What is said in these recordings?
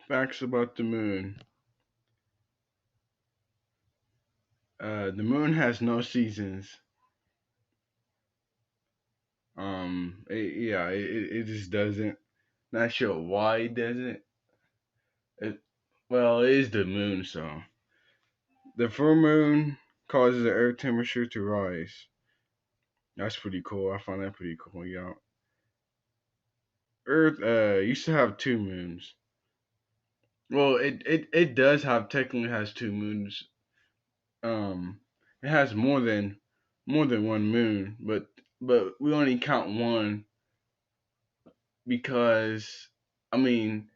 Facts about the moon. The moon has no seasons. It just doesn't. Not sure why it doesn't. It, well, it is the moon, so the full moon causes the earth temperature to rise. That's pretty cool. I find that pretty cool. Yeah. Earth used to have two moons. Well, it does have technically has two moons. Um, it has more than one moon, but we only count one because I mean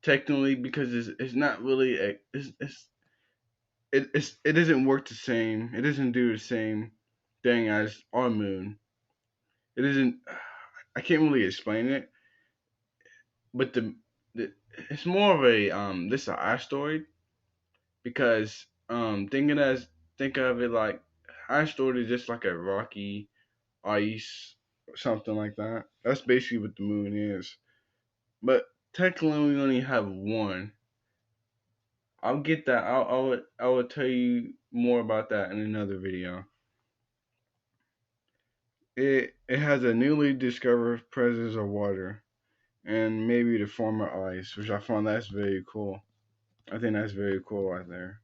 technically because it's not really it doesn't work the same. It doesn't do the same thing as our moon. It isn't. I can't really explain it, but the it's more of a this is an asteroid because think of it like asteroid is just like a rocky ice something like that. That's basically what the moon is. But technically we only have one. I'll get that. I will tell you more about that in another video. It has a newly discovered presence of water and maybe the former ice, which I found that's very cool. I think that's very cool right there.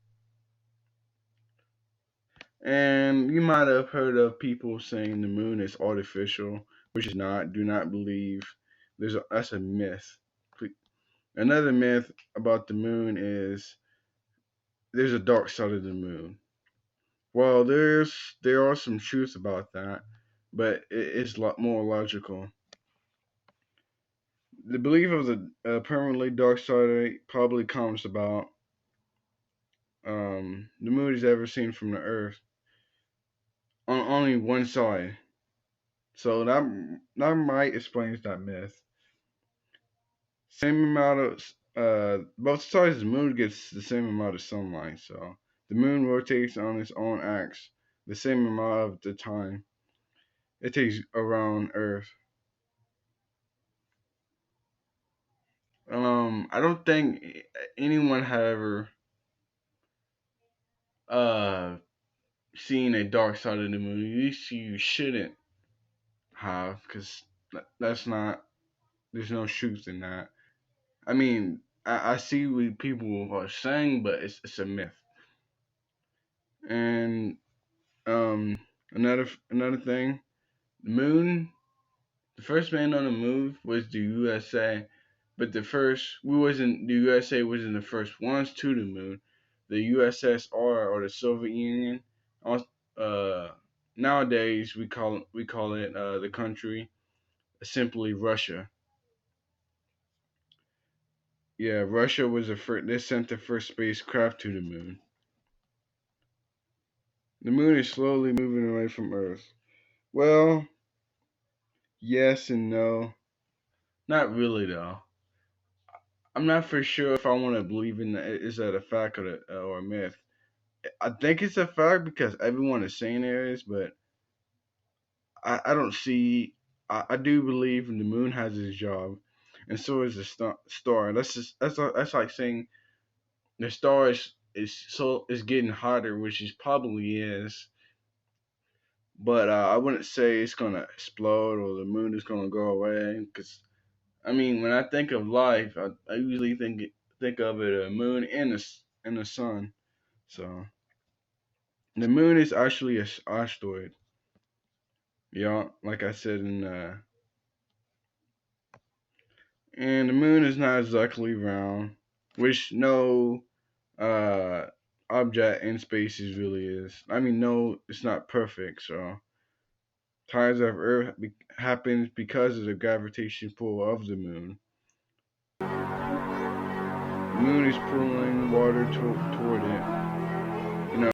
And you might have heard of people saying the moon is artificial, which is not. Do not believe. That's a myth. Another myth about the moon is there's a dark side of the moon. Well, there are some truths about that, but it's a lot more logical. The belief of the permanently dark side probably comes about the moon is ever seen from the Earth on only one side, so that might explains that myth. Same amount of both sides of the moon gets the same amount of sunlight, so the moon rotates on its own axis the same amount of the time it takes around Earth. I don't think anyone had ever uh seen a dark side of the moon. At least you shouldn't have, because that's not. There's no truth in that. I mean, I see what people are saying, but it's a myth. And another thing, the moon. The first man on the moon was the USA, but the first we wasn't the USA wasn't the first ones to the moon. The USSR or the Soviet Union. Uh, nowadays we call it the country simply Russia. Yeah, Russia was the first. They sent the first spacecraft to the moon. The moon is slowly moving away from Earth. Well, yes and no. Not really though. I'm not for sure if I want to believe in that. Is that a fact or a myth? I think it's a fact because everyone is saying it is, but I don't see. I do believe the moon has its job, and so is the star. That's like saying the star is getting hotter, which it probably is. But I wouldn't say it's gonna explode or the moon is gonna go away. Because I mean, when I think of life, I usually think of it a moon and the sun. So the moon is actually a asteroid. Yeah, like I said and the moon is not exactly round, which no uh object in space is really is. I mean, no, it's not perfect. So tides of Earth happens because of the gravitational pull of the moon. The moon is pulling water toward it. You know,